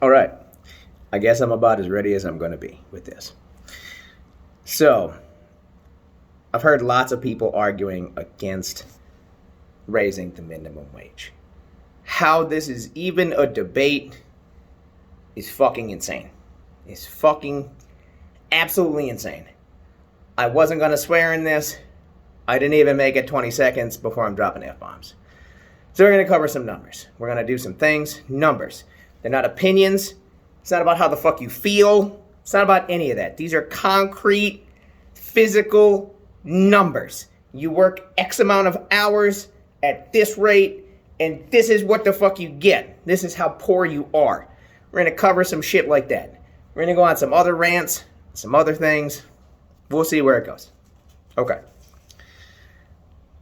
All right. I guess I'm about as ready as I'm going to be with this. So, I've heard lots of people arguing against raising the minimum wage. How this is even a debate is fucking insane. It's fucking absolutely insane. I wasn't going to swear in this. I didn't even make it 20 seconds before I'm dropping F-bombs. So we're going to cover some numbers. We're going to do some things. Numbers. They're not opinions. It's not about how the fuck you feel. It's not about any of that. These are concrete, physical numbers. You work X amount of hours at this rate, and this is what the fuck you get. This is how poor you are. We're going to cover some shit like that. We're going to go on some other rants, some other things. We'll see where it goes. Okay.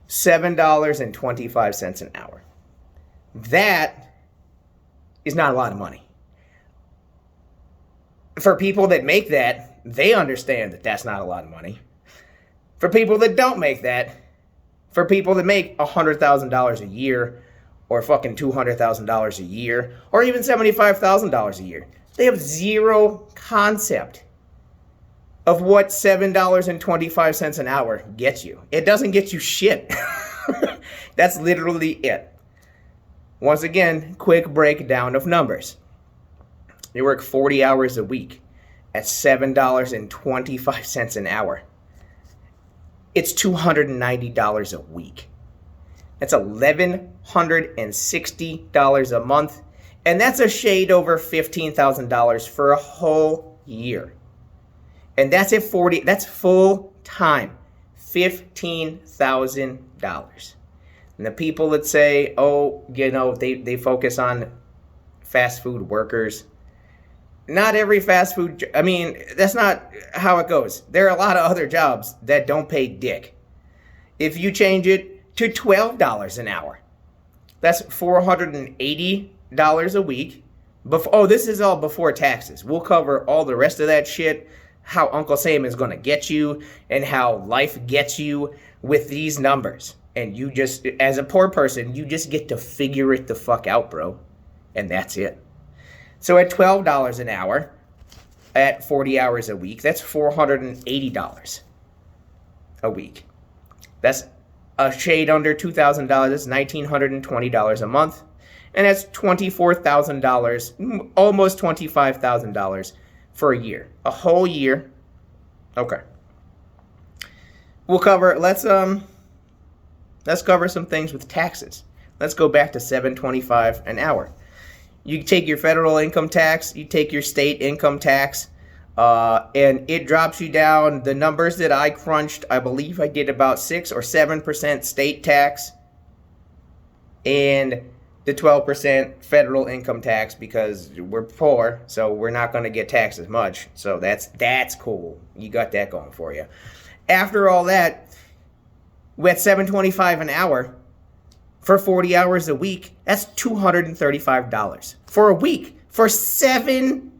$7.25 an hour. That is not a lot of money. For people that make that, they understand that that's not a lot of money. For people that don't make that, for people that make $100,000 a year, or fucking $200,000 a year, or even $75,000 a year, they have zero concept of what $7.25 an hour gets you. It doesn't get you shit. That's literally it. Once again, quick breakdown of numbers. You work 40 hours a week at $7.25 an hour. It's $290 a week. That's $1,160 a month. And that's a shade over $15,000 for a whole year. And that's at 40, that's full time. $15,000. And the people that say, oh, you know, they focus on fast food workers. Not every fast food, I mean, that's not how it goes. There are a lot of other jobs that don't pay dick. If you change it to $12 an hour, that's $480 a week. This is all before taxes. We'll cover all the rest of that shit, how Uncle Sam is going to get you, and how life gets you with these numbers. And you just, as a poor person, you just get to figure it the fuck out, bro. And that's it. So at $12 an hour, at 40 hours a week, that's $480 a week. That's a shade under $2,000. That's $1,920 a month. And that's $24,000, almost $25,000 for a year. A whole year. Okay. We'll cover, let's cover some things with taxes. Let's go back to $7.25 an hour. You take your federal income tax, you take your state income tax, and it drops you down. The numbers that I crunched, I believe I did about 6 or 7% state tax and the 12% federal income tax because we're poor, so we're not going to get taxed as much. So that's cool. You got that going for you. After all that, with $7.25 an hour, for 40 hours a week, that's $235 for a week. For 7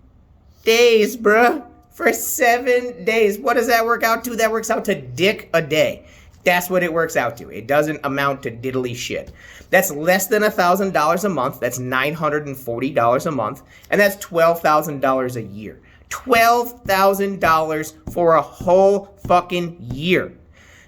days, bruh. For 7 days. What does that work out to? That works out to dick a day. That's what it works out to. It doesn't amount to diddly shit. That's less than $1,000 a month. That's $940 a month. And that's $12,000 a year. $12,000 for a whole fucking year.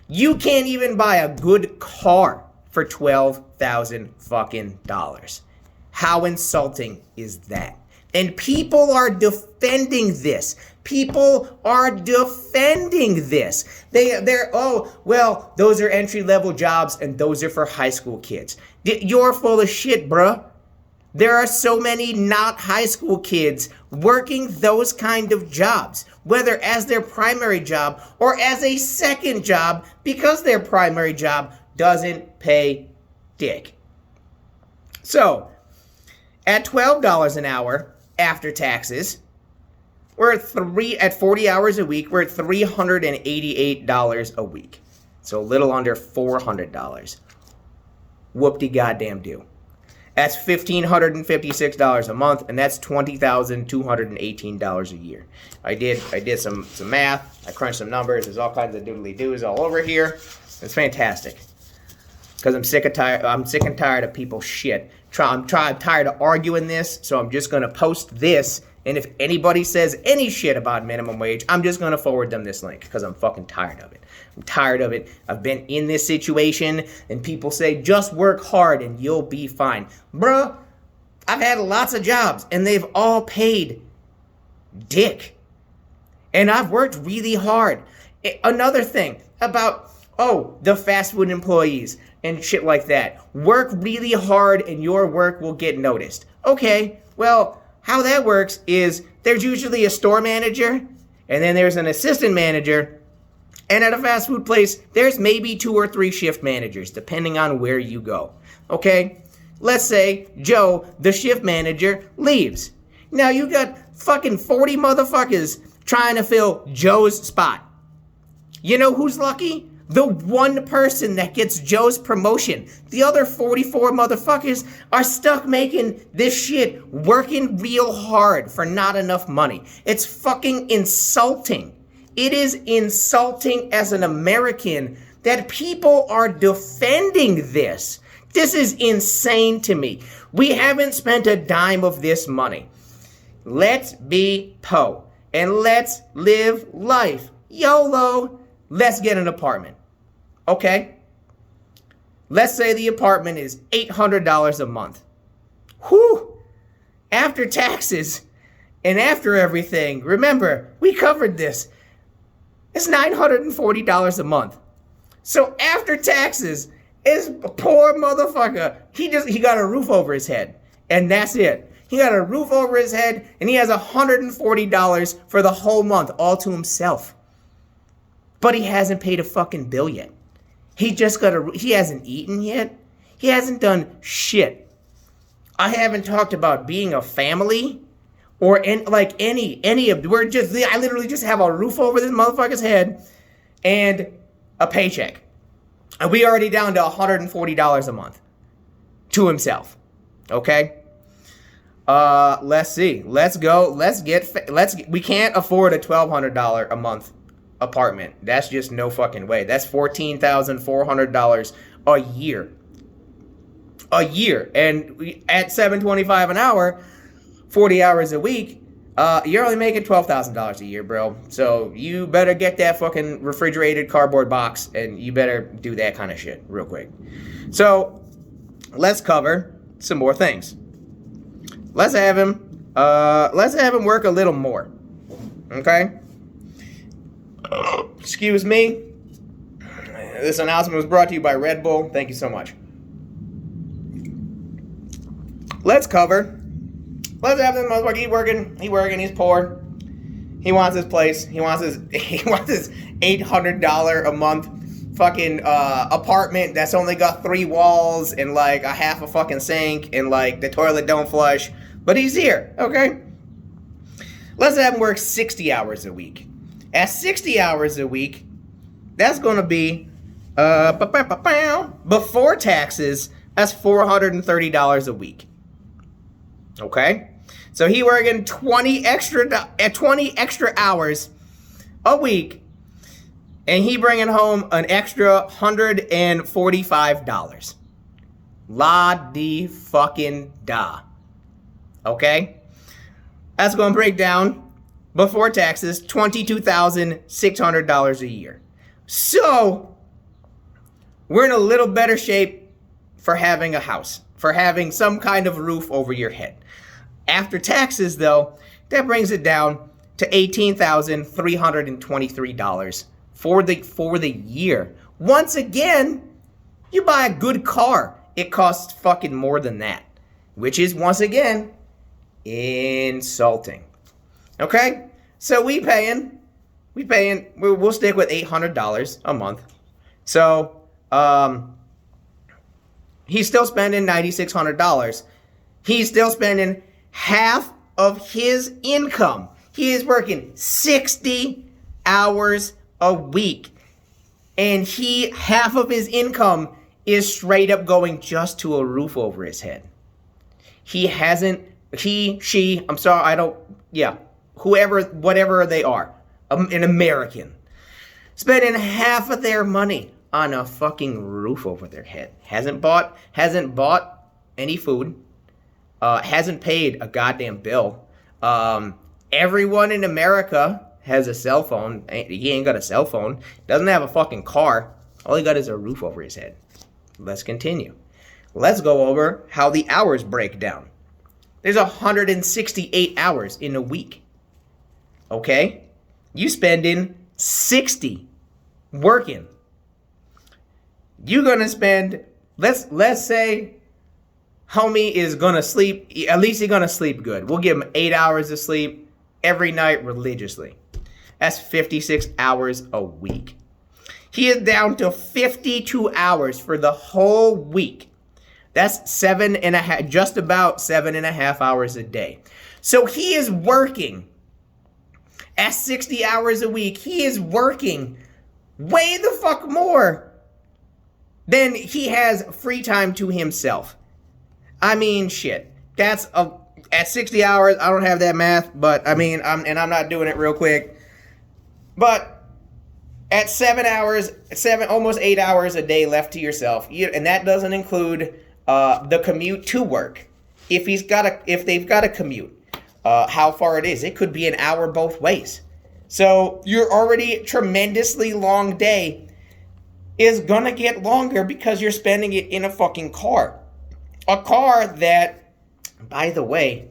You can't even buy a good car for $12,000 fucking dollars. How insulting is that? And people are defending this. People are defending this. They're oh, well, those are entry-level jobs and those are for high school kids. You're full of shit, bruh. There are so many not high school kids working those kind of jobs, whether as their primary job or as a second job, because their primary job doesn't pay dick. So, at $12 an hour after taxes, we're at 40 hours a week, we're at $388 a week. So a little under $400. Whoop-de-goddamn do. That's $1,556 a month, and that's $20,218 a year. I did some math. I crunched some numbers. There's all kinds of doodly-doos all over here. It's fantastic. because I'm sick and tired of people's shit. I'm tired of arguing this, so I'm just going to post this. And if anybody says any shit about minimum wage, I'm just going to forward them this link because I'm fucking tired of it. I'm tired of it. I've been in this situation, and people say, just work hard and you'll be fine. Bruh, I've had lots of jobs, and they've all paid dick. And I've worked really hard. Another thing about, the fast food employees and shit like that. Work really hard and your work will get noticed. Okay, well, how that works is there's usually a store manager, and then there's an assistant manager, and at a fast food place, there's maybe 2 or 3 shift managers, depending on where you go. Okay? Let's say Joe, the shift manager, leaves. Now you got fucking 40 motherfuckers trying to fill Joe's spot. You know who's lucky? The one person that gets Joe's promotion. The other 44 motherfuckers are stuck making this shit, working real hard for not enough money. It's fucking insulting. It is insulting as an American that people are defending this. This is insane to me. We haven't spent a dime of this money. Let's be po, and let's live life. YOLO. Let's get an apartment. Okay? Let's say the apartment is $800 a month. Whew! After taxes and after everything, remember, we covered this. It's $940 a month. So after taxes, this poor motherfucker, he got a roof over his head. And that's it. He got a roof over his head, and he has $140 for the whole month, all to himself. But he hasn't paid a fucking bill yet. He hasn't eaten yet. He hasn't done shit. I haven't talked about being a family or any of, I literally just have a roof over this motherfucker's head and a paycheck. And we already down to $140 a month to himself. Okay? Let's see. Let's go. We can't afford a $1,200 a month apartment. That's just no fucking way. That's $14,400 a year. A year. And at $7.25 an hour, 40 hours a week, you're only making $12,000 a year, bro. So you better get that fucking refrigerated cardboard box, and you better do that kind of shit real quick. So let's cover some more things. Let's have him work a little more. Okay? Excuse me. This announcement was brought to you by Red Bull. Thank you so much. Let's have this motherfucker. He's working. He's poor. He wants his place. He wants his $800 a month fucking apartment that's only got 3 walls and like a half a fucking sink and like the toilet don't flush. But he's here. Okay. Let's have him work 60 hours a week. At 60 hours a week, that's going to be, before taxes, that's $430 a week. Okay? So he working 20 extra hours a week, and he bringing home an extra $145. La-di-fucking-da. Okay? That's going to break down, before taxes, $22,600 a year. So, we're in a little better shape for having a house, for having some kind of roof over your head. After taxes, though, that brings it down to $18,323 for the year. Once again, you buy a good car, it costs fucking more than that, which is, once again, insulting. Okay, so we'll stick with $800 a month. So, he's still spending $9,600. He's still spending half of his income. He is working 60 hours a week. And half of his income is straight up going just to a roof over his head. Whoever, whatever they are, an American, spending half of their money on a fucking roof over their head. Hasn't bought any food. Hasn't paid a goddamn bill. Everyone in America has a cell phone. He ain't got a cell phone. Doesn't have a fucking car. All he got is a roof over his head. Let's continue. Let's go over how the hours break down. There's 168 hours in a week. Okay? You spending 60 working. You're gonna spend, let's say homie is gonna sleep, at least he's gonna sleep good. We'll give him 8 hours of sleep every night religiously. That's 56 hours a week. He is down to 52 hours for the whole week. That's just about 7.5 hours a day. So he is working at 60 hours a week. He is working way the fuck more than he has free time to himself. I mean, shit. That's at 60 hours. I don't have that math, but I mean, I'm not doing it real quick. But at 7 hours, almost 8 hours a day left to yourself, and that doesn't include the commute to work. If they've got a commute, how far it is, it could be an hour both ways. So your already tremendously long day is gonna get longer because you're spending it in a fucking car. A car that, by the way,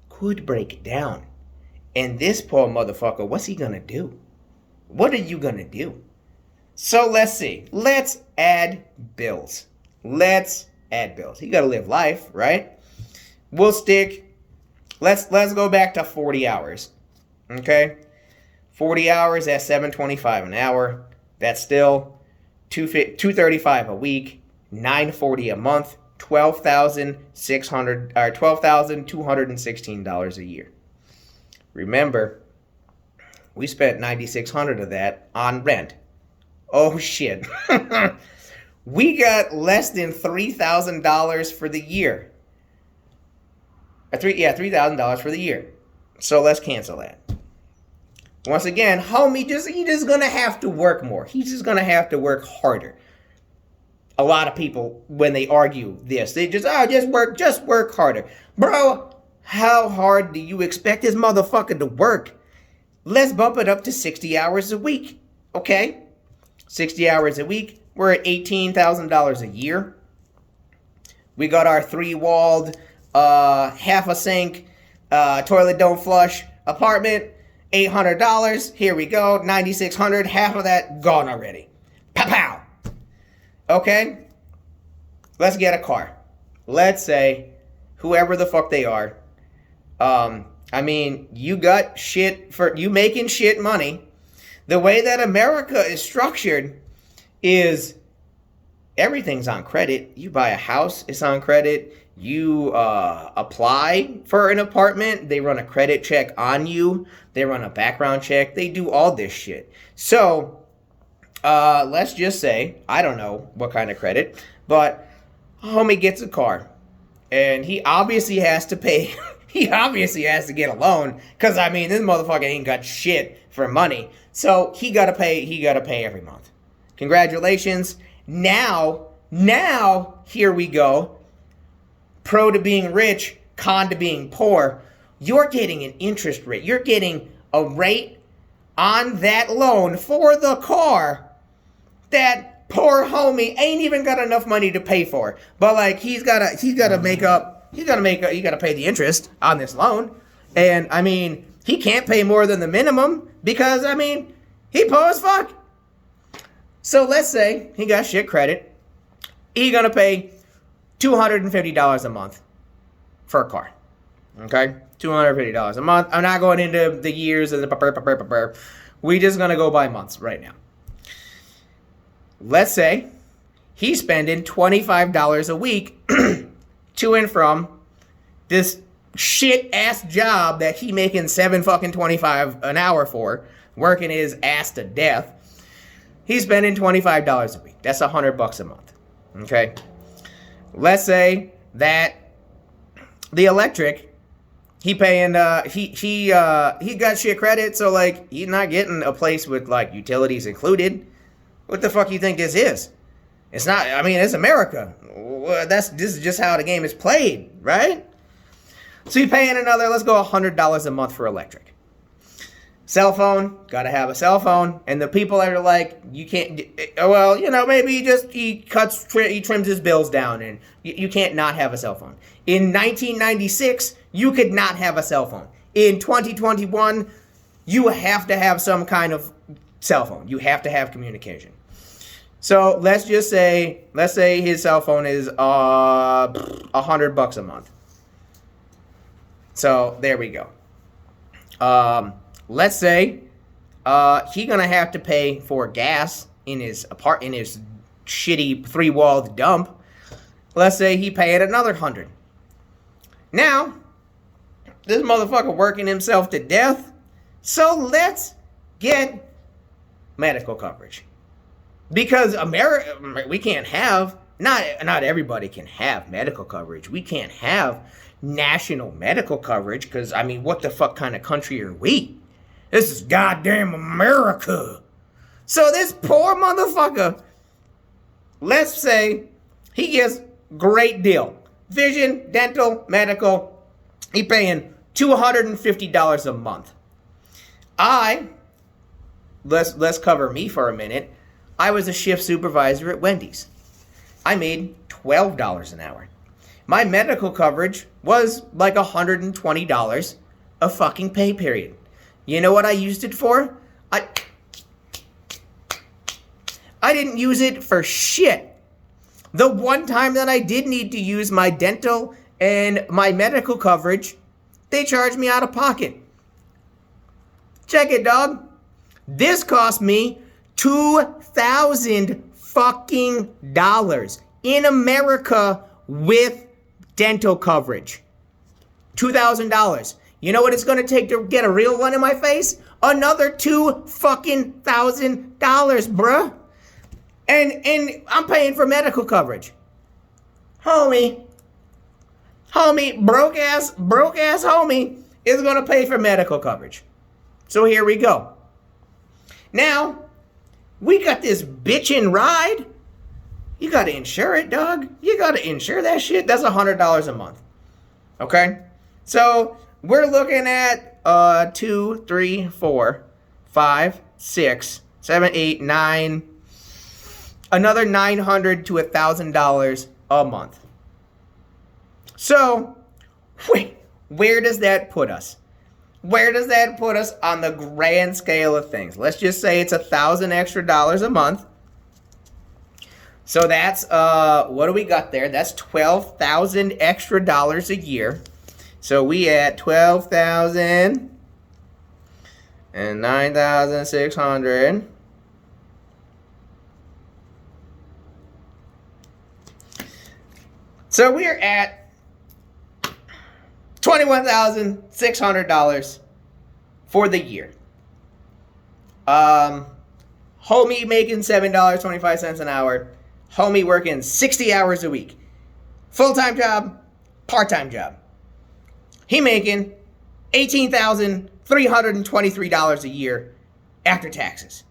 could break down. And this poor motherfucker, what's he gonna do? What are you gonna do? So let's see. Let's add bills. You gotta live life, right? Let's go back to 40 hours. Okay? 40 hours at $7.25 an hour. That's still $235 a week, $940 a month, $12,216 a year. Remember, we spent $9,600 of that on rent. Oh shit. We got less than $3,000 for the year. $3,000 for the year. So let's cancel that. Once again, homie, he's just gonna have to work more. He's just gonna have to work harder. A lot of people, when they argue this, they just work harder. Bro, how hard do you expect this motherfucker to work? Let's bump it up to 60 hours a week, okay? 60 hours a week, we're at $18,000 a year. We got our three-walled, half a sink, toilet don't flush apartment, $800. Here we go, $9,600. Half of that gone already. Pow pow. Okay? Let's get a car. Let's say, whoever the fuck they are, I mean, you making shit money. The way that America is structured is everything's on credit. You buy a house, it's on credit. You apply for an apartment, they run a credit check on you. They run a background check. They do all this shit. So, let's just say, I don't know what kind of credit, but homie gets a car. And he obviously has to pay, he obviously has to get a loan. Because, I mean, this motherfucker ain't got shit for money. So, he gotta pay every month. Congratulations. Now, here we go. Pro to being rich, con to being poor. You're getting an interest rate. You're getting a rate on that loan for the car that poor homie ain't even got enough money to pay for. But like he's gotta pay the interest on this loan. And I mean, he can't pay more than the minimum because I mean, he poor as fuck. So let's say he got shit credit. He gonna pay $250 a month for a car. Okay? $250 a month. I'm not going into the years and the we just gonna go by months right now. Let's say he's spending $25 a week to and from this shit ass job that he making $7.25 an hour for, working his ass to death. He's spending $25 a week. That's $100 a month. Okay? Let's say that the electric, he paying he got shit credit, so like he's not getting a place with like utilities included. What the fuck you think this is? It's not, I mean, it's America. This is just how the game is played, right? So you're paying another, let's go $100 a month for electric. Cell phone, gotta have a cell phone. And the people that are like, you can't, well, you know, maybe he trims his bills down and you can't not have a cell phone. In 1996, you could not have a cell phone. In 2021, you have to have some kind of cell phone. You have to have communication. So let's say his cell phone is $100 a month. So there we go. Let's say he's gonna have to pay for gas in his shitty 3-walled dump. Let's say he paid another $100. Now, this motherfucker working himself to death. So let's get medical coverage. Because America, we can't have, not everybody can have medical coverage. We can't have national medical coverage because, I mean, what the fuck kind of country are we? This is goddamn America. So this poor motherfucker, let's say he gets great deal. Vision, dental, medical, he paying $250 a month. Let's cover me for a minute. I was a shift supervisor at Wendy's. I made $12 an hour. My medical coverage was like $120 a fucking pay period. You know what I used it for? I didn't use it for shit. The one time that I did need to use my dental and my medical coverage, they charged me out of pocket. Check it, dog. This cost me $2,000 fucking dollars in America with dental coverage. $2,000. You know what it's gonna take to get a real one in my face? Another $2,000, bruh. And I'm paying for medical coverage. Homie, broke ass homie is gonna pay for medical coverage. So here we go. Now, we got this bitchin' ride. You gotta insure it, dog. You gotta insure that shit. That's $100 a month. Okay? So, we're looking at 2, 3, 4, 5, 6, 7, 8, 9, another $900 to $1,000 a month. So, wait, where does that put us? Where does that put us on the grand scale of things? Let's just say it's $1,000 extra a month. So that's, what do we got there? That's $12,000 extra a year. So we at 12,000 and 9,600. So we're at $21,600 for the year. Homie making $7.25 an hour. Homie working 60 hours a week. Full-time job, part-time job. He making $18,323 a year after taxes.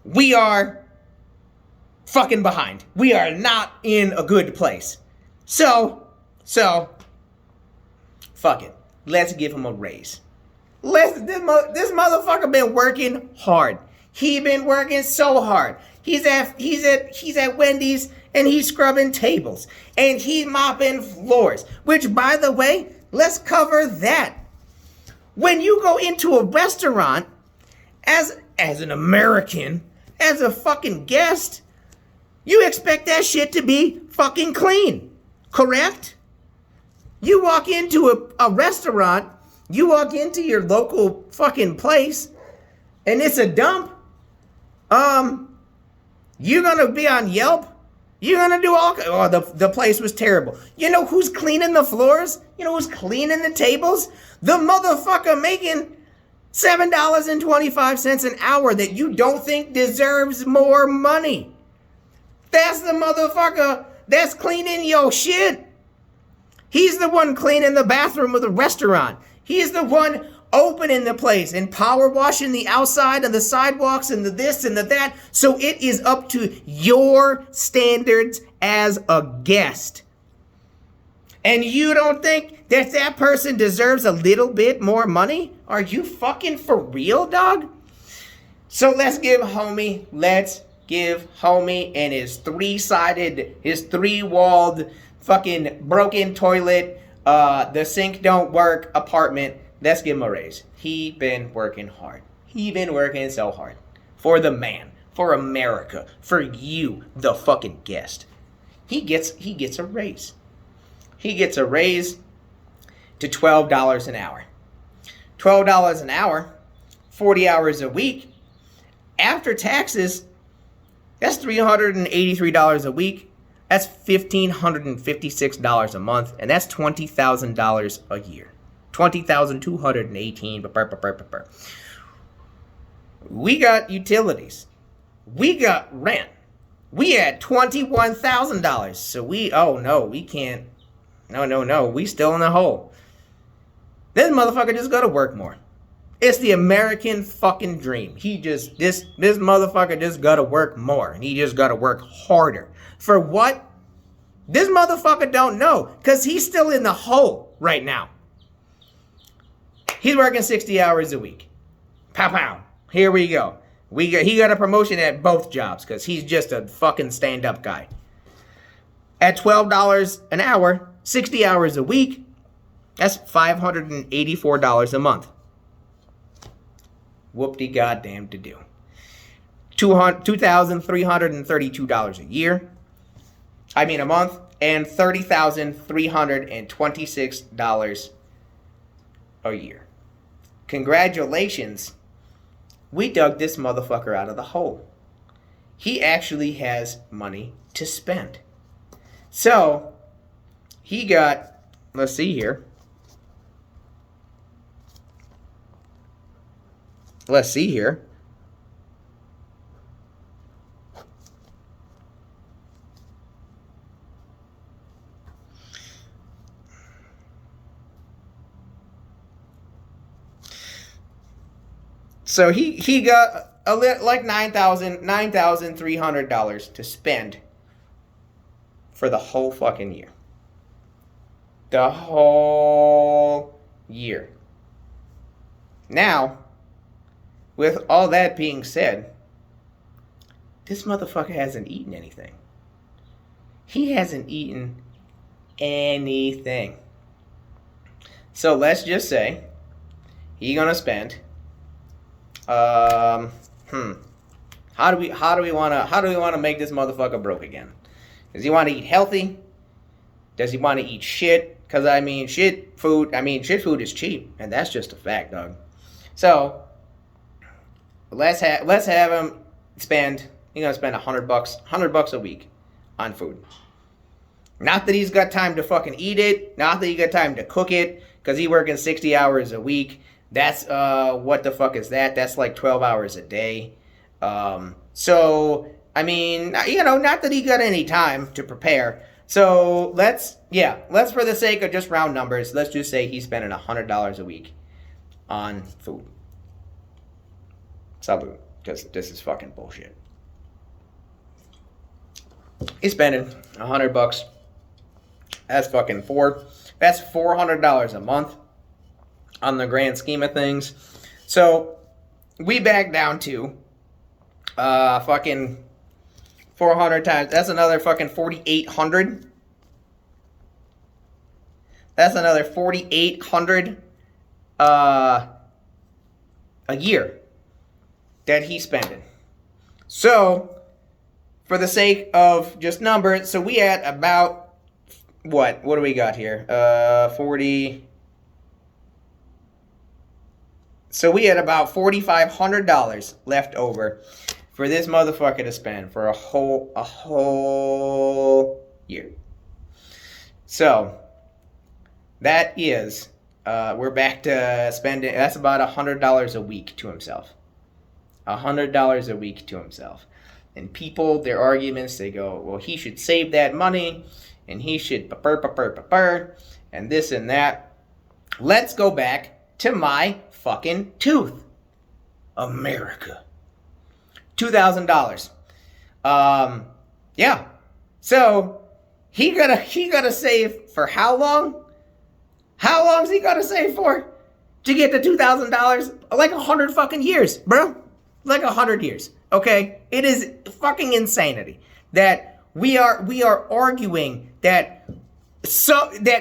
We are fucking behind. We are not in a good place. So, fuck it. Let's give him a raise. This motherfucker been working hard. He been working so hard. He's at Wendy's and he's scrubbing tables and he's mopping floors. Which, by the way, let's cover that. When you go into a restaurant as an American, as a fucking guest, you expect that shit to be fucking clean. Correct? You walk into a restaurant, you walk into your local fucking place, and it's a dump. You're gonna be on Yelp. You're gonna do all. Oh, the place was terrible. You know who's cleaning the floors? You know who's cleaning the tables? The motherfucker making $7.25 an hour that you don't think deserves more money. That's the motherfucker that's cleaning your shit. He's the one cleaning the bathroom of the restaurant. He's the one opening the place and power washing the outside and the sidewalks and the this and the that. So it is up to your standards as a guest. And you don't think that that person deserves a little bit more money? Are you fucking for real, dog? So let's give homie and his his three-walled fucking broken toilet, the sink don't work apartment, let's give him a raise. He been working hard. He been working so hard. For the man. For America. For you, the fucking guest. He gets a raise. He gets a raise to $12 an hour. $12 an hour, 40 hours a week. After taxes, that's $383 a week. That's $1,556 a month, and that's $20,000 a year. $20,218. We got utilities. We got rent. We had $21,000. So we can't. No. We still in the hole. This motherfucker just gotta work more. It's the American fucking dream. This motherfucker just gotta work more. And he just gotta work harder. For what? This motherfucker don't know. Because he's still in the hole right now. He's working 60 hours a week. Pow pow. Here we go. He got a promotion at both jobs. Because he's just a fucking stand-up guy. At $12 an hour, 60 hours a week, that's $584 a month. Whoop-de-goddamn to do. $2,332 a month, and $30,326 a year. Congratulations. We dug this motherfucker out of the hole. He actually has money to spend. So, he got, let's see here. So he got like $9,300 to spend for the whole fucking year. The whole year. Now, with all that being said, this motherfucker hasn't eaten anything. He hasn't eaten anything. So let's just say he's gonna spend. How do we wanna make this motherfucker broke again? Does he want to eat healthy? Does he want to eat shit? Because shit food is cheap, and that's just a fact, dog. So let's have him spend. He's gonna spend $100 a week on food. Not that he's got time to fucking eat it. Not that he got time to cook it, because he's working 60 hours a week. That's what the fuck is that? That's like 12 hours a day. So not that he got any time to prepare. So let's for the sake of just round numbers, let's just say he's spending $100 a week on food. Salud, because this is fucking bullshit. He's spending $100. That's $400 a month on the grand scheme of things. So we back down to fucking 400 times. That's another fucking 4,800. That's another 4,800 a year that he's spending. So, for the sake of just numbers, so we had about what do we got here? 40. So we had about $4,500 left over for this motherfucker to spend for a whole year. So that is, we're back to spending. That's about $100 a week to himself. $100 a week to himself. And people, their arguments, they go, well, he should save that money, and he should and this and that. Let's go back to my fucking tooth. America. $2,000. Yeah. So he gotta save for how long? How long's he gotta save for to get the $2,000? Like 100 fucking years, bro. Like 100 years. Okay? It is fucking insanity that we are arguing that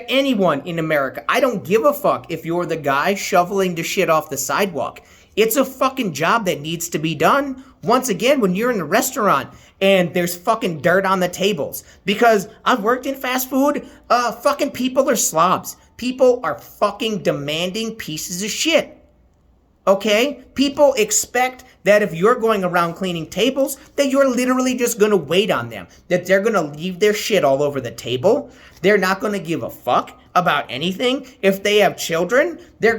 anyone in America, I don't give a fuck if you're the guy shoveling the shit off the sidewalk. It's a fucking job that needs to be done. Once again, when you're in a restaurant and there's fucking dirt on the tables. Because I've worked in fast food, fucking people are slobs. People are fucking demanding pieces of shit. Okay? People expect that if you're going around cleaning tables, that you're literally just gonna wait on them. That they're gonna leave their shit all over the table. They're not gonna give a fuck about anything. If they have children, their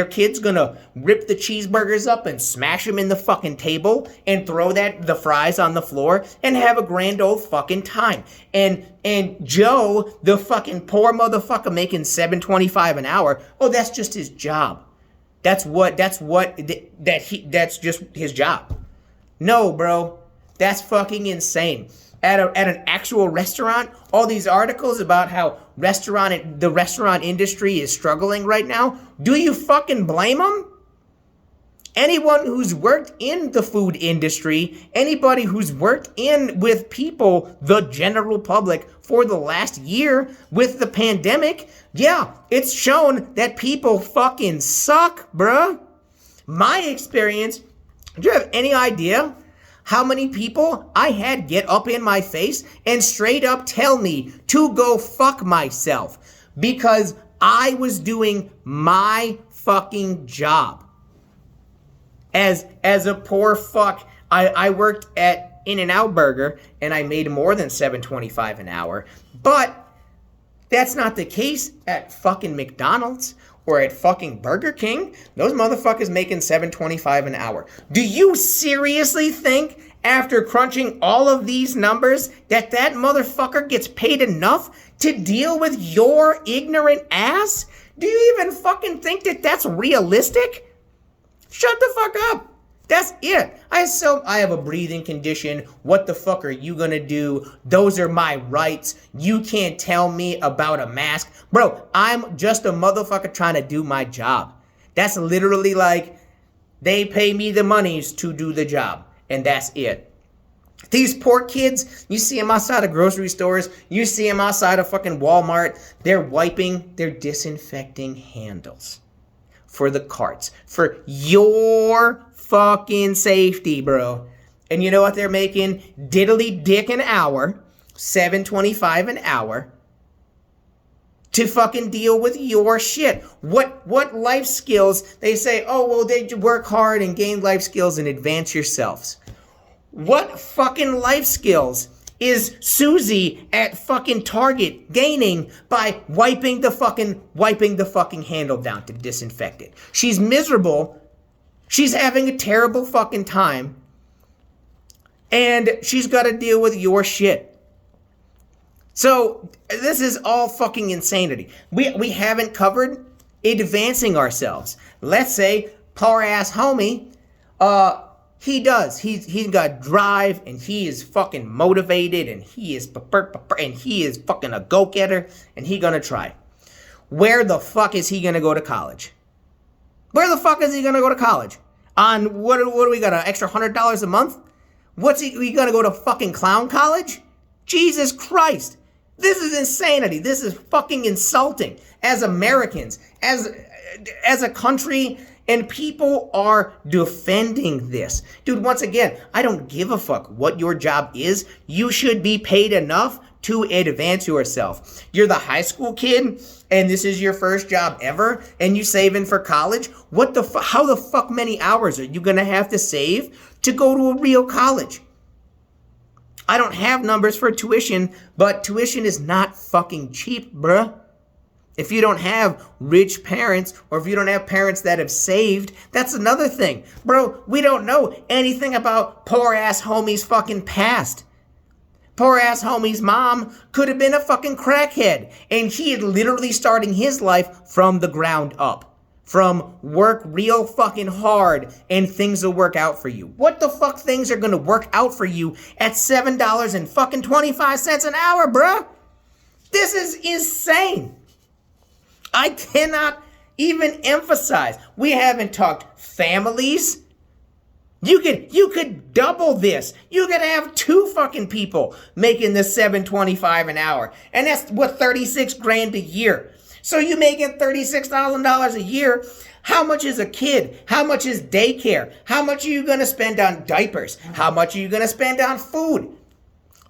kid's gonna rip the cheeseburgers up and smash them in the fucking table and throw the fries on the floor and have a grand old fucking time. And Joe, the fucking poor motherfucker making $7.25 an hour, oh, that's just his job. That's just his job. No, bro. That's fucking insane. At an actual restaurant, all these articles about how the restaurant industry is struggling right now, do you fucking blame them? Anyone who's worked in the food industry, anybody who's worked with people, the general public, for the last year with the pandemic, yeah, it's shown that people fucking suck, bruh. My experience, do you have any idea how many people I had get up in my face and straight up tell me to go fuck myself because I was doing my fucking job? As a poor fuck, I worked at In-N-Out Burger and I made more than $7.25 an hour. But that's not the case at fucking McDonald's or at fucking Burger King. Those motherfuckers making $7.25 an hour. Do you seriously think after crunching all of these numbers that motherfucker gets paid enough to deal with your ignorant ass? Do you even fucking think that that's realistic? Shut the fuck up. That's it. I have a breathing condition. What the fuck are you gonna do? Those are my rights. You can't tell me about a mask. Bro, I'm just a motherfucker trying to do my job. That's literally like, they pay me the monies to do the job. And that's it. These poor kids, you see them outside of grocery stores. You see them outside of fucking Walmart. They're disinfecting handles for the carts, for your fucking safety, bro. And you know what they're making? Diddly dick an hour, $7.25 an hour, to fucking deal with your shit. What life skills? They say, oh, well, they work hard and gain life skills and advance yourselves. What fucking life skills is Susie at fucking Target gaining by wiping the fucking handle down to disinfect it? She's miserable. She's having a terrible fucking time. And she's got to deal with your shit. So this is all fucking insanity. We haven't covered advancing ourselves. Let's say poor ass homie, he does. He's got drive and he is fucking motivated and he is fucking a go-getter and he gonna try. Where the fuck is he gonna go to college? Where the fuck is he gonna go to college? On what do we got, an extra $100 a month? We gonna go to fucking clown college? Jesus Christ. This is insanity. This is fucking insulting as Americans, as a country. And people are defending this. Dude, once again, I don't give a fuck what your job is. You should be paid enough to advance yourself. You're the high school kid, and this is your first job ever, and you saving for college. How the fuck many hours are you gonna have to save to go to a real college? I don't have numbers for tuition, but tuition is not fucking cheap, bruh. If you don't have rich parents, or if you don't have parents that have saved, that's another thing. Bro, we don't know anything about poor ass homie's fucking past. Poor ass homie's mom could have been a fucking crackhead, and he is literally starting his life from the ground up. from work real fucking hard and things will work out for you. What the fuck things are gonna work out for you at $7.25 an hour, bruh? This is insane. I cannot even emphasize. We haven't talked families. You could double this. You could have 2 fucking people making the $7.25 an hour. And that's what, 36 grand a year. So you making $36,000 a year. How much is a kid? How much is daycare? How much are you going to spend on diapers? How much are you going to spend on food?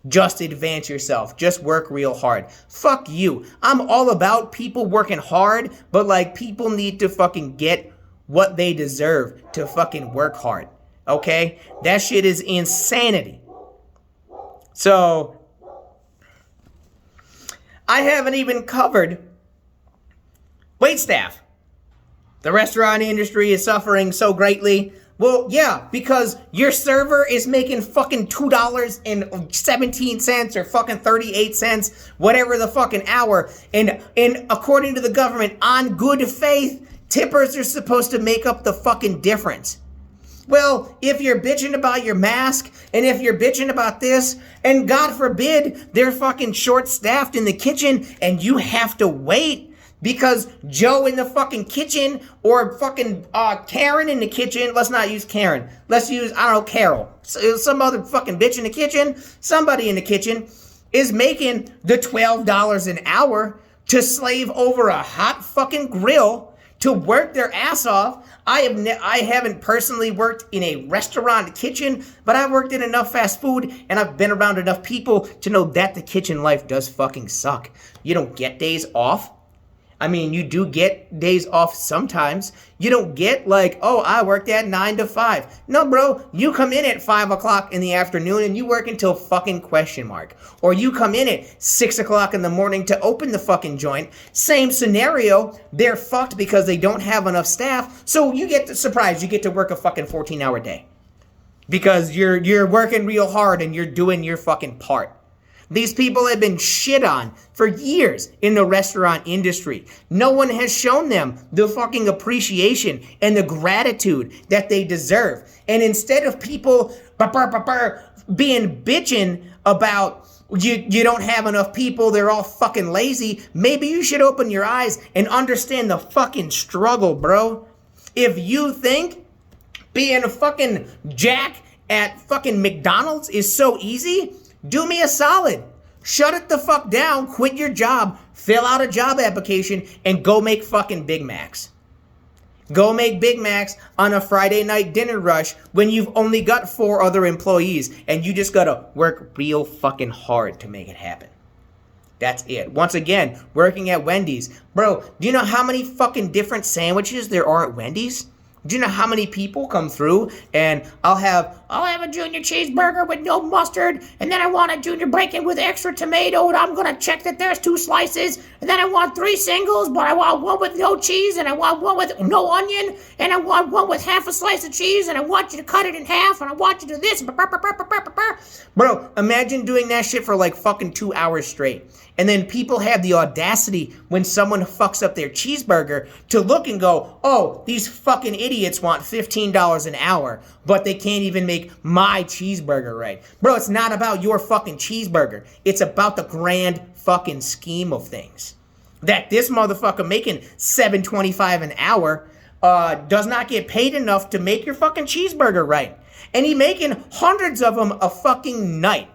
Just advance yourself. Just work real hard. Fuck you. I'm all about people working hard, but like people need to fucking get what they deserve to fucking work hard. Okay? That shit is insanity. So, I haven't even covered waitstaff. The restaurant industry is suffering so greatly. Well, yeah, because your server is making fucking $2.17 or fucking 38 cents, whatever the fucking hour. And according to the government, on good faith, tippers are supposed to make up the fucking difference. Well, if you're bitching about your mask, and if you're bitching about this, and God forbid, they're fucking short-staffed in the kitchen, and you have to wait, because Joe in the fucking kitchen or fucking Karen in the kitchen, let's not use Karen. Let's use, I don't know, Carol. Some other fucking bitch in the kitchen, somebody in the kitchen is making the $12 an hour to slave over a hot fucking grill to work their ass off. I haven't personally worked in a restaurant kitchen, but I've worked in enough fast food and I've been around enough people to know that the kitchen life does fucking suck. You don't get days off. I mean, you do get days off sometimes. You don't get like, oh, I worked at 9 to 5. No, bro, you come in at 5 o'clock in the afternoon and you work until fucking question mark. Or you come in at 6 o'clock in the morning to open the fucking joint. Same scenario, they're fucked because they don't have enough staff. So you get surprised, you get to work a fucking 14-hour day. Because you're working real hard and you're doing your fucking part. These people have been shit on for years in the restaurant industry. No one has shown them the fucking appreciation and the gratitude that they deserve. And instead of people being bitching about you don't have enough people, they're all fucking lazy, maybe you should open your eyes and understand the fucking struggle, bro. If you think being a fucking jack at fucking McDonald's is so easy, do me a solid. Shut it the fuck down, quit your job, fill out a job application, and go make fucking Big Macs. Go make Big Macs on a Friday night dinner rush when you've only got 4 other employees and you just gotta work real fucking hard to make it happen. That's it. Once again, working at Wendy's. Bro, do you know how many fucking different sandwiches there are at Wendy's? Do you know how many people come through and I'll have a junior cheeseburger with no mustard, and then I want a junior bacon with extra tomato, and I'm gonna check that there's 2 slices, and then I want 3 singles, but I want one with no cheese, and I want one with no onion, and I want one with half a slice of cheese, and I want you to cut it in half, and I want you to do this. Bro, imagine doing that shit for like fucking 2 hours straight. And then people have the audacity when someone fucks up their cheeseburger to look and go, oh, these fucking idiots want $15 an hour, but they can't even make my cheeseburger right. Bro, it's not about your fucking cheeseburger. It's about the grand fucking scheme of things. That this motherfucker making $7.25 an hour does not get paid enough to make your fucking cheeseburger right. And he making hundreds of them a fucking night.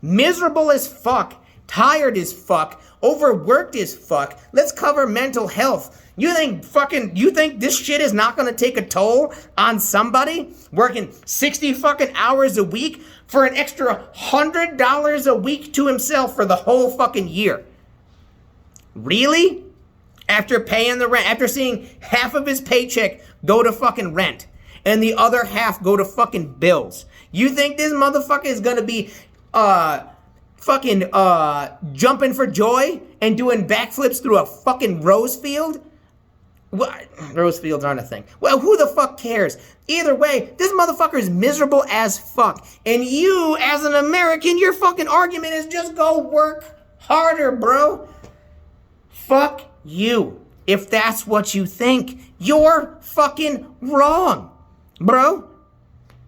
Miserable as fuck. Tired as fuck, overworked as fuck. Let's cover mental health. You think this shit is not gonna take a toll on somebody working 60 fucking hours a week for an extra $100 a week to himself for the whole fucking year? Really? After paying the rent, after seeing half of his paycheck go to fucking rent and the other half go to fucking bills, you think this motherfucker is gonna be jumping for joy and doing backflips through a fucking rose field? What? Rose fields aren't a thing. Well, who the fuck cares? Either way, this motherfucker is miserable as fuck. And you, as an American, your fucking argument is just go work harder, bro. Fuck you. If that's what you think, you're fucking wrong, bro.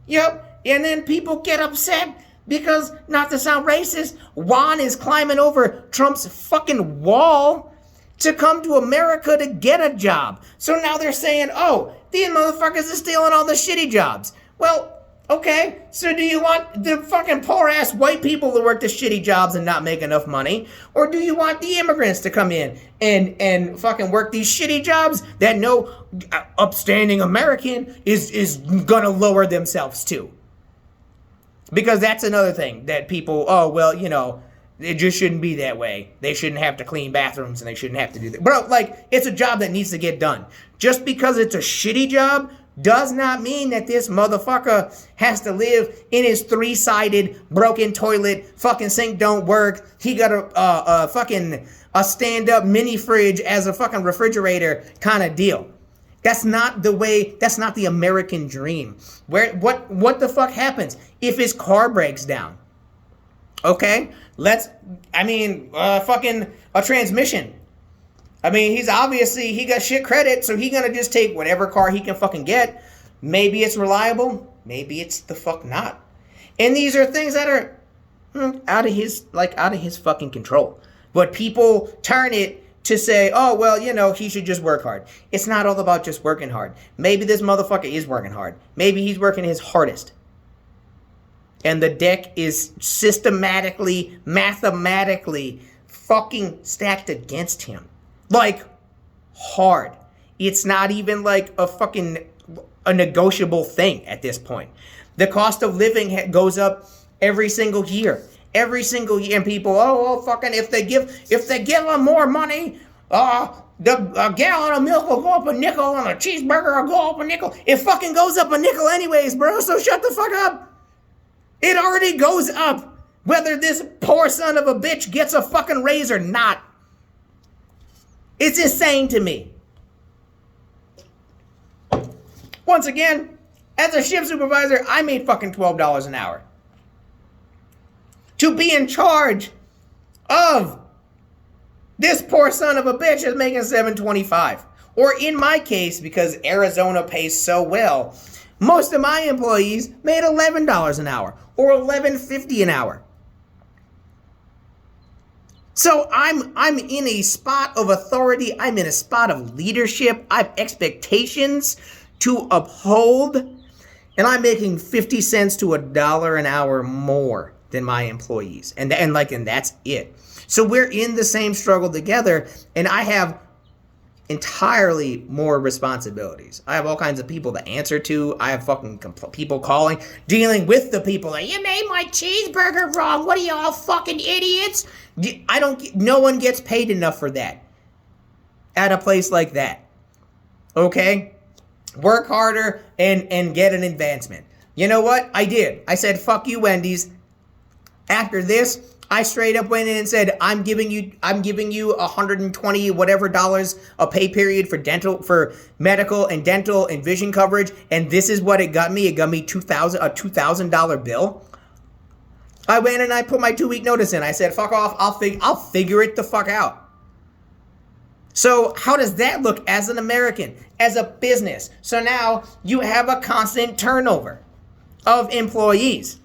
Yep. And then people get upset because, not to sound racist, Juan is climbing over Trump's fucking wall to come to America to get a job. So now they're saying, oh, these motherfuckers are stealing all the shitty jobs. Well, okay, so do you want the fucking poor-ass white people to work the shitty jobs and not make enough money? Or do you want the immigrants to come in and fucking work these shitty jobs that no upstanding American is gonna lower themselves to? Because that's another thing that people, oh, well, you know, it just shouldn't be that way. They shouldn't have to clean bathrooms and they shouldn't have to do that. Bro, like, it's a job that needs to get done. Just because it's a shitty job does not mean that this motherfucker has to live in his three-sided broken toilet, fucking sink don't work. He got a fucking a stand-up mini fridge as a fucking refrigerator kind of deal. That's not the way, that's not the American dream. What the fuck happens if his car breaks down? Okay, fucking a transmission. I mean, he got shit credit, so he gonna just take whatever car he can fucking get. Maybe it's reliable, maybe it's the fuck not. And these are things that are out of his fucking control. But people turn it to say, oh, well, you know, he should just work hard. It's not all about just working hard. Maybe this motherfucker is working hard. Maybe he's working his hardest. And the deck is systematically, mathematically fucking stacked against him. Like, hard. It's not even like a negotiable thing at this point. The cost of living goes up every single year. Every single year. And people, fucking, if they give them more money, a gallon of milk will go up a nickel and a cheeseburger will go up a nickel. It fucking goes up a nickel anyways, bro, so shut the fuck up. It already goes up, whether this poor son of a bitch gets a fucking raise or not. It's insane to me. Once again, as a shift supervisor, I made fucking $12 an hour. To be in charge of this poor son of a bitch is making $7.25. Or in my case, because Arizona pays so well, most of my employees made $11 an hour or $11.50 an hour. So I'm in a spot of authority. I'm in a spot of leadership. I have expectations to uphold, and I'm making 50 cents to $1 an hour more than my employees. And that's it. So we're in the same struggle together, and I have entirely more responsibilities. I have all kinds of people to answer to. I have fucking people calling, dealing with the people like, you made my cheeseburger wrong. What are y'all fucking idiots? No one gets paid enough for that at a place like that. Okay? Work harder and get an advancement. You know what? I did. I said, fuck you, Wendy's. After this, I straight up went in and said, I'm giving you $120 whatever dollars a pay period for medical and dental and vision coverage, and this is what it got me. It got me a $2,000 bill. I went and I put my 2-week notice in. I said, fuck off. I'll figure it the fuck out. So how does that look as an American, as a business? So now you have a constant turnover of employees.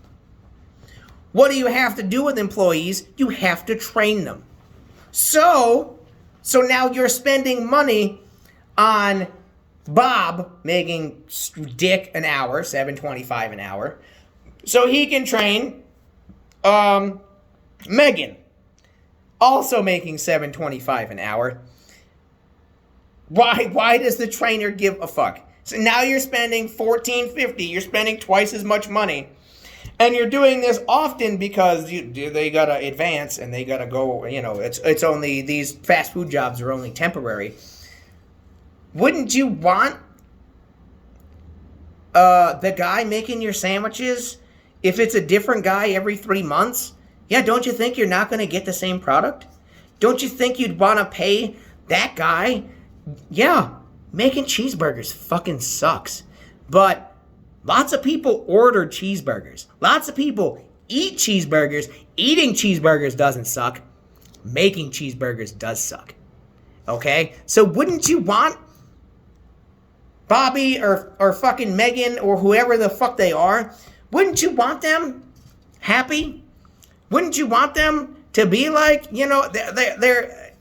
What do you have to do with employees? You have to train them. So now you're spending money on Bob making dick an hour, $7.25 an hour, so he can train Megan, also making $7.25 an hour. Why does the trainer give a fuck? So now you're spending $14.50. You're spending twice as much money. And you're doing this often because they gotta advance and they gotta go. You know, it's only these fast food jobs are only temporary. Wouldn't you want the guy making your sandwiches, if it's a different guy every 3 months? Yeah, don't you think you're not going to get the same product? Don't you think you'd want to pay that guy? Yeah, making cheeseburgers fucking sucks, but lots of people order cheeseburgers. Lots of people eat cheeseburgers. Eating cheeseburgers doesn't suck. Making cheeseburgers does suck. Okay? So wouldn't you want Bobby or fucking Megan or whoever the fuck they are, wouldn't you want them happy? Wouldn't you want them to be like, you know, their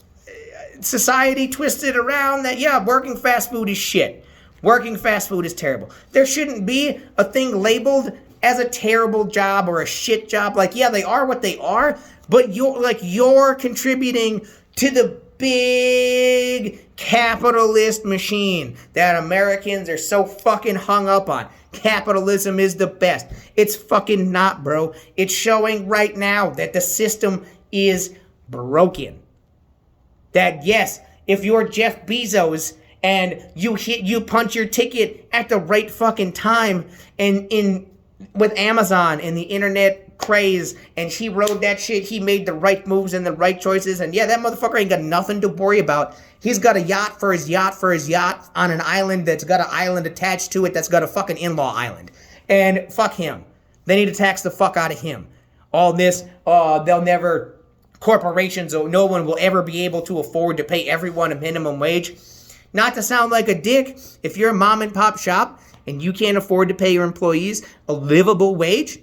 society twisted around that, yeah, working fast food is shit. Working fast food is terrible. There shouldn't be a thing labeled as a terrible job or a shit job. Like, yeah, they are what they are, but you're contributing to the big capitalist machine that Americans are so fucking hung up on. Capitalism is the best. It's fucking not, bro. It's showing right now that the system is broken. That yes, if you're Jeff Bezos and you punch your ticket at the right fucking time and with Amazon and the internet craze, and he rode that shit, he made the right moves and the right choices, and yeah, that motherfucker ain't got nothing to worry about. He's got a yacht for his yacht on an island that's got an island attached to it that's got a fucking in-law island. And fuck him. They need to tax the fuck out of him. All this, corporations, or no one will ever be able to afford to pay everyone a minimum wage. Not to sound like a dick, if you're a mom and pop shop and you can't afford to pay your employees a livable wage,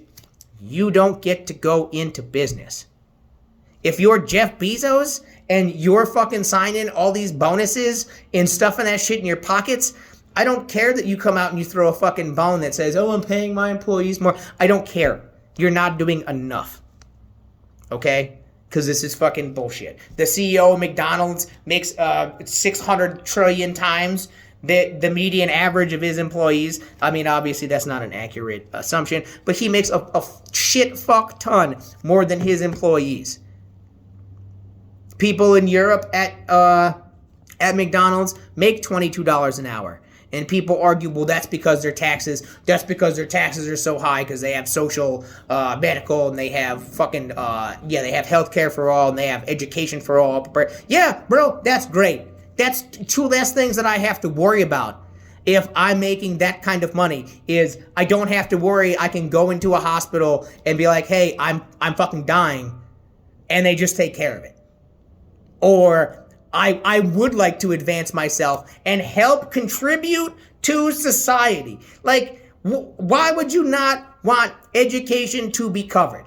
you don't get to go into business. If you're Jeff Bezos and you're fucking signing all these bonuses and stuffing that shit in your pockets, I don't care that you come out and you throw a fucking bone that says, oh, I'm paying my employees more. I don't care. You're not doing enough. Okay? Because this is fucking bullshit. The CEO of McDonald's makes 600 trillion times the median average of his employees. I mean, obviously that's not an accurate assumption, but he makes a shit fuck ton more than his employees. People in Europe at McDonald's make $22 an hour. And people argue, well, that's because their taxes are so high because they have social, medical, and they have fucking, they have healthcare for all, and they have education for all. Yeah, bro, that's great. That's two less things that I have to worry about if I'm making that kind of money, is I don't have to worry. I can go into a hospital and be like, hey, I'm fucking dying, and they just take care of it. Or I would like to advance myself and help contribute to society. Like, why would you not want education to be covered?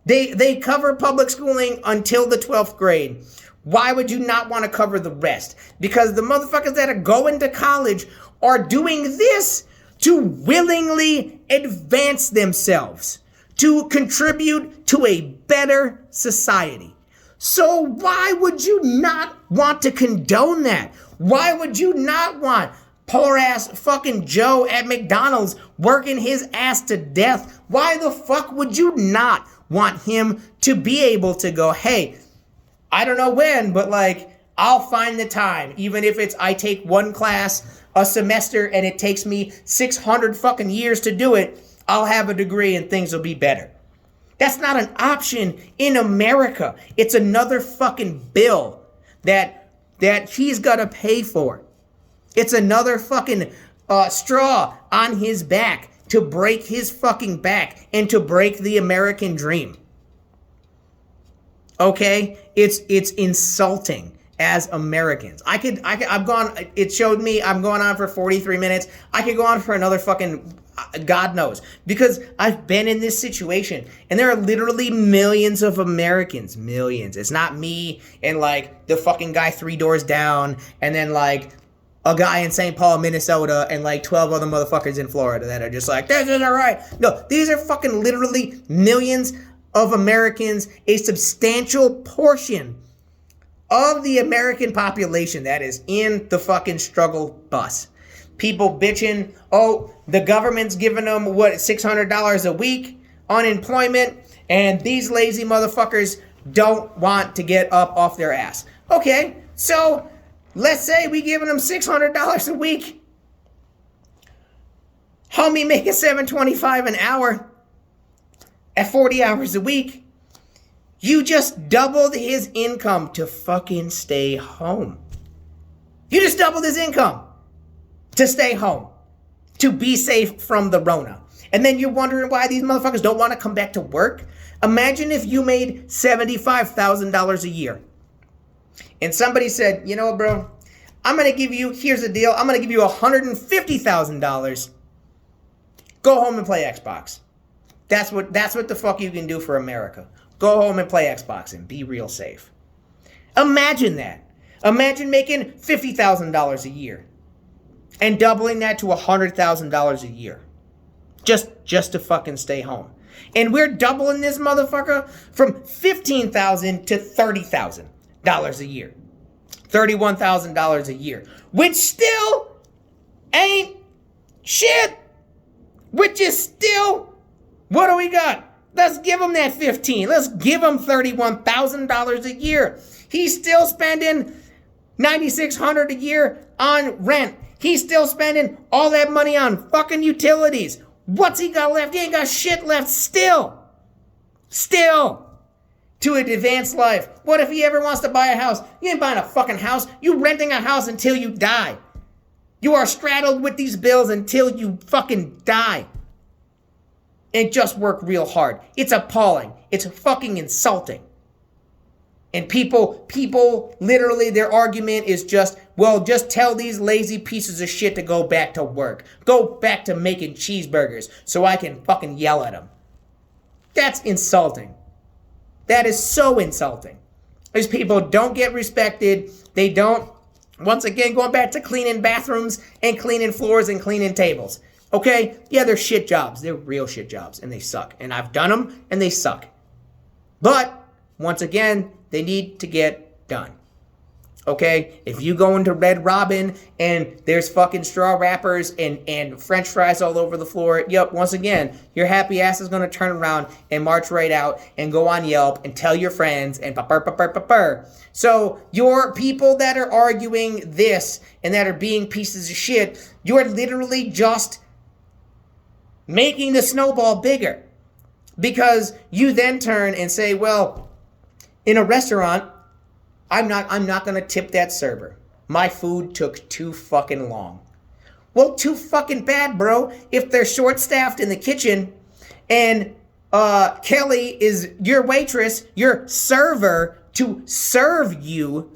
They cover public schooling until the 12th grade. Why would you not want to cover the rest? Because the motherfuckers that are going to college are doing this to willingly advance themselves, to contribute to a better society. So why would you not want to condone that? Why would you not want poor ass fucking Joe at McDonald's working his ass to death? Why the fuck would you not want him to be able to go, hey, I don't know when, but like, I'll find the time. Even if it's I take one class a semester and it takes me 600 fucking years to do it, I'll have a degree and things will be better. That's not an option in America. It's another fucking bill that he's got to pay for. It's another fucking straw on his back to break his fucking back and to break the American dream. Okay? It's insulting as Americans. It showed me I'm going on for 43 minutes. I could go on for another fucking God knows, because I've been in this situation, and there are literally millions of Americans, millions. It's not me and like the fucking guy 3 doors down, and then like a guy in St. Paul, Minnesota, and like 12 other motherfuckers in Florida that are just like, this isn't right. No, these are fucking literally millions of Americans, a substantial portion of the American population that is in the fucking struggle bus. People bitching, oh, the government's giving them, $600 a week, unemployment, and these lazy motherfuckers don't want to get up off their ass. Okay, so let's say we giving them $600 a week. Homie making $7.25 an hour at 40 hours a week. You just doubled his income to fucking stay home. You just doubled his income to stay home, to be safe from the Rona. And then you're wondering why these motherfuckers don't want to come back to work? Imagine if you made $75,000 a year. And somebody said, you know what, bro? I'm going to give you, here's the deal. I'm going to give you $150,000. Go home and play Xbox. That's what the fuck you can do for America. Go home and play Xbox and be real safe. Imagine that. Imagine making $50,000 a year and doubling that to $100,000 a year. Just to fucking stay home. And we're doubling this motherfucker from $15,000 to $30,000 a year. $31,000 a year. Which still ain't shit. Which is still, what do we got? Let's give him that 15. Let's give him $31,000 a year. He's still spending $9,600 a year on rent. He's still spending all that money on fucking utilities. What's he got left? He ain't got shit left still. To an advanced life. What if he ever wants to buy a house? You ain't buying a fucking house. You renting a house until you die. You are straddled with these bills until you fucking die. And just work real hard. It's appalling. It's fucking insulting. And people, literally their argument is just, well, just tell these lazy pieces of shit to go back to work. Go back to making cheeseburgers so I can fucking yell at them. That's insulting. That is so insulting. These people don't get respected. They don't, once again, going back to cleaning bathrooms and cleaning floors and cleaning tables. Okay? Yeah, they're shit jobs. They're real shit jobs and they suck. And I've done them and they suck. But, once again, they need to get done. Okay? If you go into Red Robin and there's fucking straw wrappers and French fries all over the floor, yep, once again, your happy ass is going to turn around and march right out and go on Yelp and tell your friends and pa-purr. So your people that are arguing this and that are being pieces of shit, you're literally just making the snowball bigger. Because you then turn and say, well, in a restaurant, I'm not going to tip that server. My food took too fucking long. Well, too fucking bad, bro. If they're short-staffed in the kitchen and Kelly is your waitress, your server to serve you,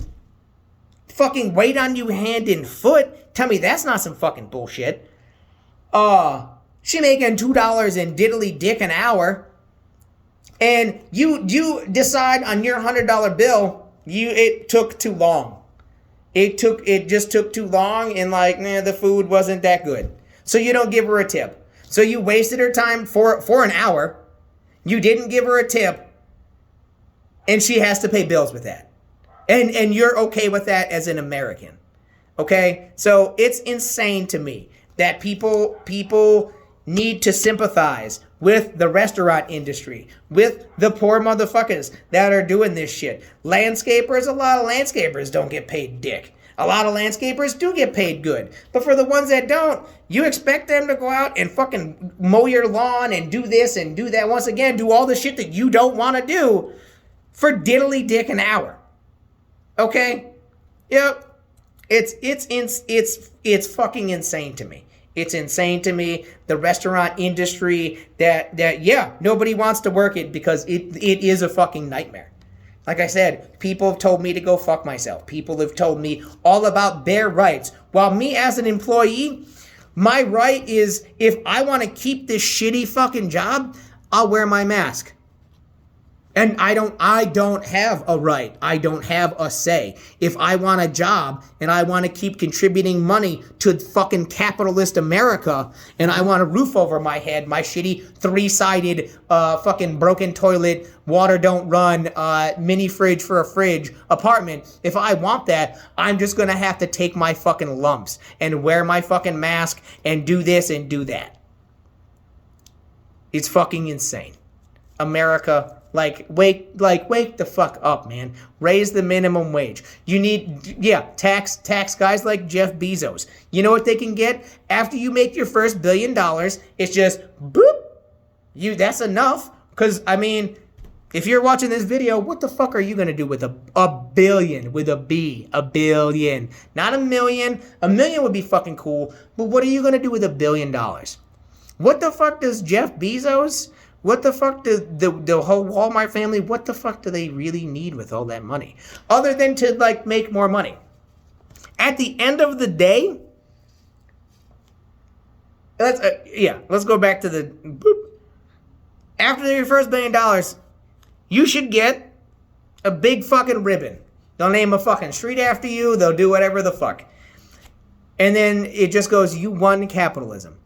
fucking wait on you hand and foot. Tell me that's not some fucking bullshit. She making $2 and diddly dick an hour. And you decide on your $100 bill, it took too long. It just took too long and the food wasn't that good. So you don't give her a tip. So you wasted her time for an hour. You didn't give her a tip. And she has to pay bills with that. And you're okay with that as an American. Okay? So it's insane to me that people need to sympathize with the restaurant industry, with the poor motherfuckers that are doing this shit. Landscapers, a lot of landscapers don't get paid dick. A lot of landscapers do get paid good. But for the ones that don't, you expect them to go out and fucking mow your lawn and do this and do that. Once again, do all the shit that you don't want to do for diddly dick an hour. Okay? Yep. It's fucking insane to me. It's insane to me, the restaurant industry, that nobody wants to work it because it is a fucking nightmare. Like I said, people have told me to go fuck myself. People have told me all about their rights. While me as an employee, my right is if I want to keep this shitty fucking job, I'll wear my mask. And I don't have a right. I don't have a say. If I want a job and I want to keep contributing money to fucking capitalist America and I want a roof over my head, my shitty three-sided fucking broken toilet, water don't run, mini fridge for a fridge apartment, if I want that, I'm just going to have to take my fucking lumps and wear my fucking mask and do this and do that. It's fucking insane. America, wake the fuck up, man. Raise the minimum wage. You need, tax guys like Jeff Bezos. You know what they can get? After you make your first $1 billion, it's just, boop. That's enough. Because, if you're watching this video, what the fuck are you going to do with a billion, with a B, a billion? Not a million. A million would be fucking cool. But what are you going to do with $1 billion? What the fuck does Jeff Bezos... What the fuck do the whole Walmart family, what the fuck do they really need with all that money? Other than to, like, make more money. At the end of the day, let's go back to the boop. After your first $1 billion, you should get a big fucking ribbon. They'll name a fucking street after you. They'll do whatever the fuck. And then it just goes, you won capitalism.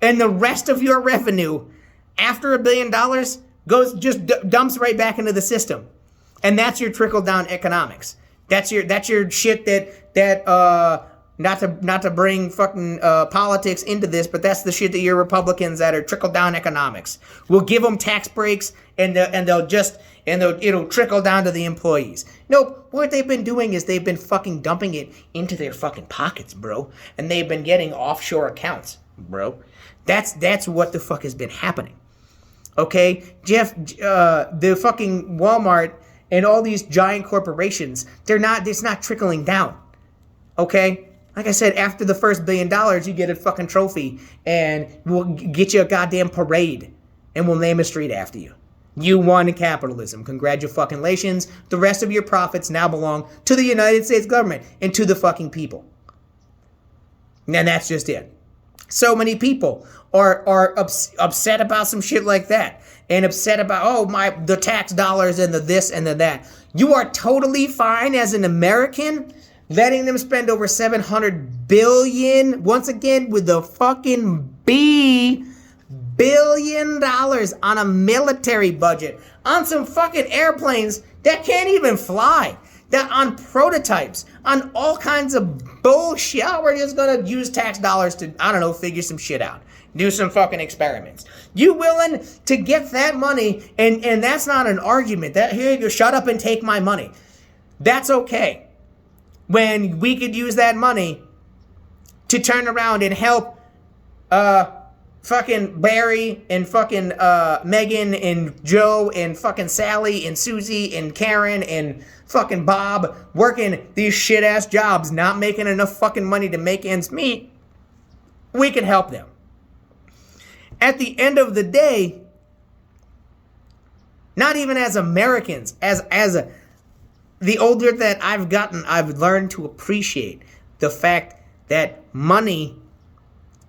And the rest of your revenue after $1 billion dumps right back into the system. And that's your trickle down economics. That's your shit that not to bring fucking politics into this, but that's the shit that your Republicans that are trickle down economics. We'll give them tax breaks and it'll trickle down to the employees. Nope. What they've been doing is they've been fucking dumping it into their fucking pockets, bro. And they've been getting offshore accounts, bro. That's what the fuck has been happening. Okay? Jeff, the fucking Walmart and all these giant corporations, it's not trickling down. Okay? Like I said, after the first $1 billion, you get a fucking trophy and we'll get you a goddamn parade and we'll name a street after you. You won capitalism. Congratulations. The rest of your profits now belong to the United States government and to the fucking people. And that's just it. So many people are upset about some shit like that and upset about, the tax dollars and the this and the that. You are totally fine as an American letting them spend over $700 billion, once again with the fucking billion dollars on a military budget, on some fucking airplanes that can't even fly, that on prototypes, on all kinds of bullshit. We're just gonna use tax dollars to, figure some shit out. Do some fucking experiments. You willing to get that money, and that's not an argument. That here, you shut up and take my money. That's okay. When we could use that money to turn around and help fucking Barry and fucking Megan and Joe and fucking Sally and Susie and Karen and fucking Bob working these shit ass jobs, not making enough fucking money to make ends meet, we can help them. At the end of the day, not even as Americans, the older that I've gotten, I've learned to appreciate the fact that money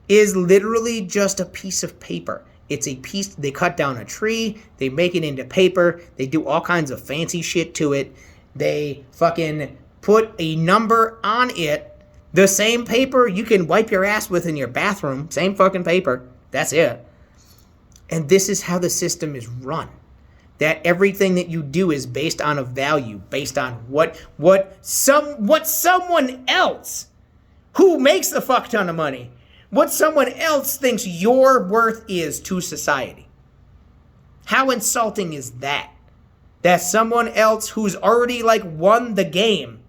is literally just a piece of paper. It's a piece, they cut down a tree, they make it into paper, they do all kinds of fancy shit to it, they fucking put a number on it, the same paper you can wipe your ass with in your bathroom, same fucking paper, that's it. And this is how the system is run. That everything that you do is based on a value, based on what someone else who makes a fuck ton of money, what someone else thinks your worth is to society. How insulting is that? That someone else who's already won the game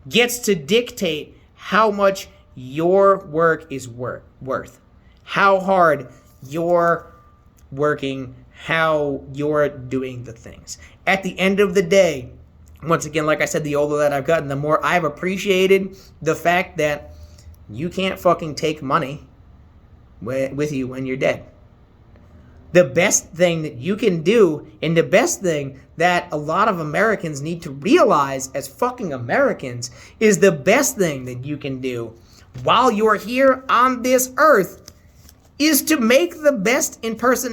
gets to dictate how much your work is worth. How hard you're working, how you're doing the things. At the end of the day, once again, like I said, the older that I've gotten, the more I've appreciated the fact that you can't fucking take money with you when you're dead. The best thing that you can do, and the best thing that a lot of Americans need to realize as fucking Americans, is the best thing that you can do while you're here on this earth is to make the best impression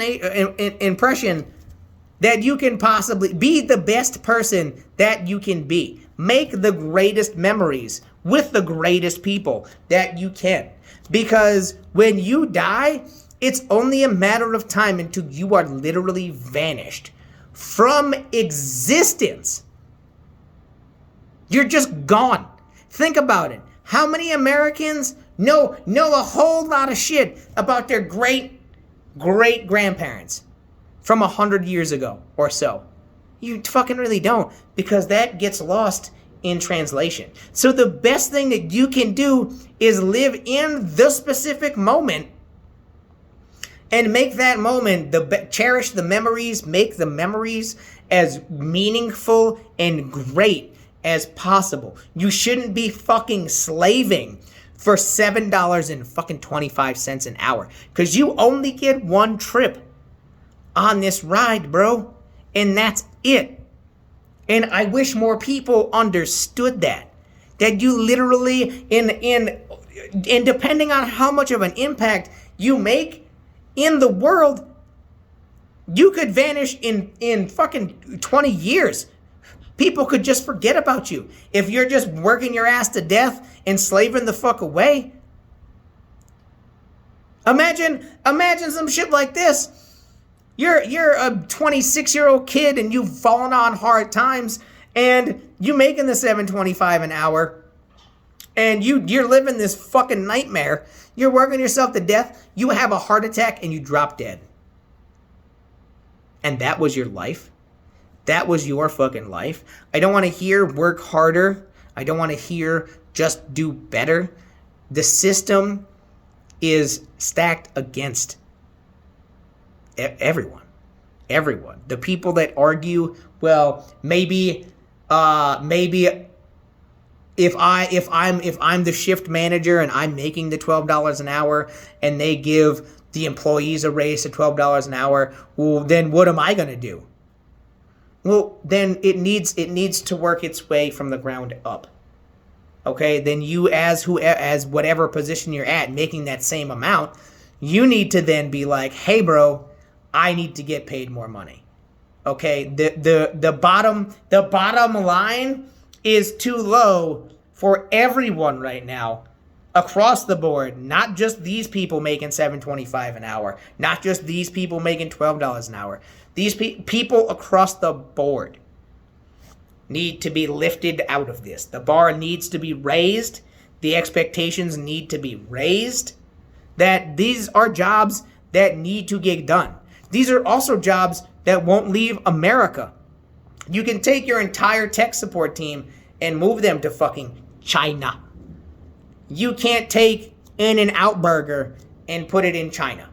that you can possibly be, the best person that you can be. Make the greatest memories with the greatest people that you can. Because when you die, it's only a matter of time until you are literally vanished from existence. You're just gone. Think about it. How many Americans know a whole lot of shit about their great-great-grandparents from 100 years ago or so? You fucking really don't, because that gets lost in translation. So the best thing that you can do is live in the specific moment and make that moment, cherish the memories, make the memories as meaningful and great as possible. You shouldn't be fucking slaving for $7.25 an hour, because you only get one trip on this ride, bro. And that's it. And I wish more people understood that. That you literally, in depending on how much of an impact you make in the world, you could vanish in fucking 20 years. People could just forget about you. If you're just working your ass to death and slaving the fuck away. Imagine some shit like this. You're a 26-year-old kid and you've fallen on hard times and you making the $7.25 an hour and you're living this fucking nightmare. You're working yourself to death. You have a heart attack and you drop dead. And that was your life. That was your fucking life. I don't want to hear work harder. I don't want to hear just do better. The system is stacked against everyone. The people that argue, well, maybe if I'm the shift manager and I'm making the $12 an hour and they give the employees a raise to $12 an hour, well, then what am I going to do? Well, then it needs to work its way from the ground up. Okay, then you as whatever position you're at making that same amount, you need to then be like, hey bro, I need to get paid more money. Okay, the bottom line is too low for everyone right now across the board, not just these people making $7.25 an hour, not just these people making $12 an hour. These people across the board need to be lifted out of this. The bar needs to be raised. The expectations need to be raised. That these are jobs that need to get done. These are also jobs that won't leave America. You can take your entire tech support team and move them to fucking China. You can't take In-N-Out Burger and put it in China.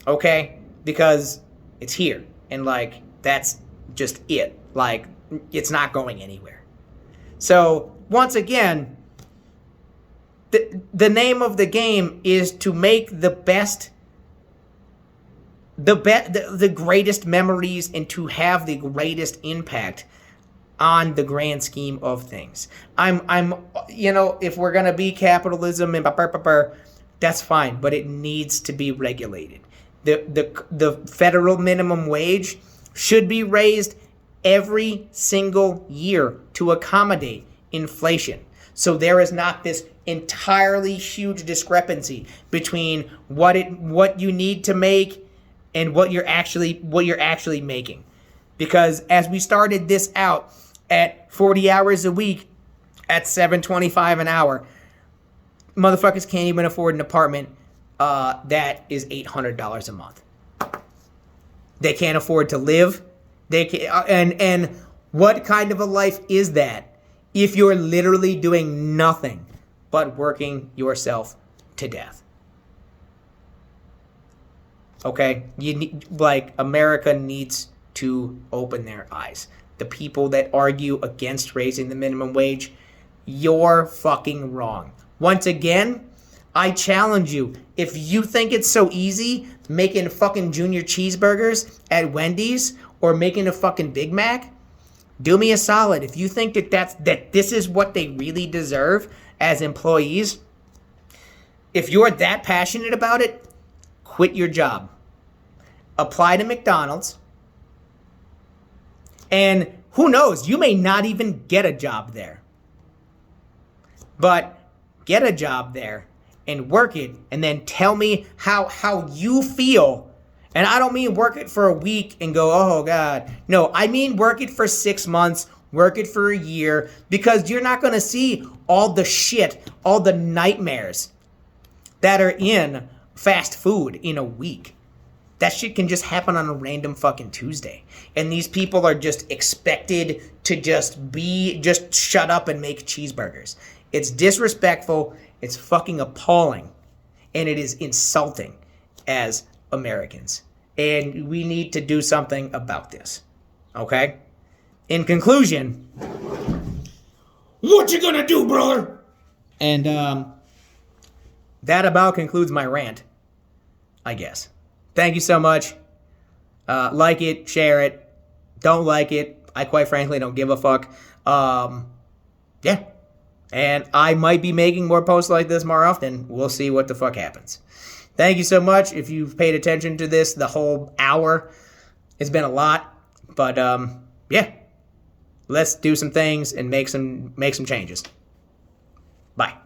Okay? Because it's here. And like, that's just it. Like, it's not going anywhere. So, once again, the name of the game is to make the greatest memories and to have the greatest impact on the grand scheme of things. I'm if we're gonna be capitalism and that's fine, but it needs to be regulated. The federal minimum wage should be raised every single year to accommodate inflation. So there is not this entirely huge discrepancy between what you need to make and what you're actually making. Because as we started this out at 40 hours a week at $7.25 an hour, motherfuckers can't even afford an apartment that is $800 a month. They can't afford to live. They can, and what kind of a life is that if you're literally doing nothing but working yourself to death? Okay, America needs to open their eyes. The people that argue against raising the minimum wage, you're fucking wrong. Once again, I challenge you. If you think it's so easy making fucking junior cheeseburgers at Wendy's or making a fucking Big Mac, do me a solid. If you think that this is what they really deserve as employees, if you're that passionate about it, quit your job. Apply to McDonald's. And who knows, you may not even get a job there. But get a job there and work it and then tell me how you feel. And I don't mean work it for a week and go, oh God. No, I mean work it for 6 months, work it for a year, because you're not going to see all the shit, all the nightmares that are in fast food in a week. That shit can just happen on a random fucking Tuesday. And these people are just expected to just shut up and make cheeseburgers. It's disrespectful, it's fucking appalling, and it is insulting as Americans. And we need to do something about this. Okay? In conclusion, what you gonna do, brother? And that about concludes my rant, I guess. Thank you so much. Like it, share it. Don't like it. I quite frankly don't give a fuck. Yeah. And I might be making more posts like this more often. We'll see what the fuck happens. Thank you so much. If you've paid attention to this the whole hour, it's been a lot. But yeah. Let's do some things and make some changes. Bye.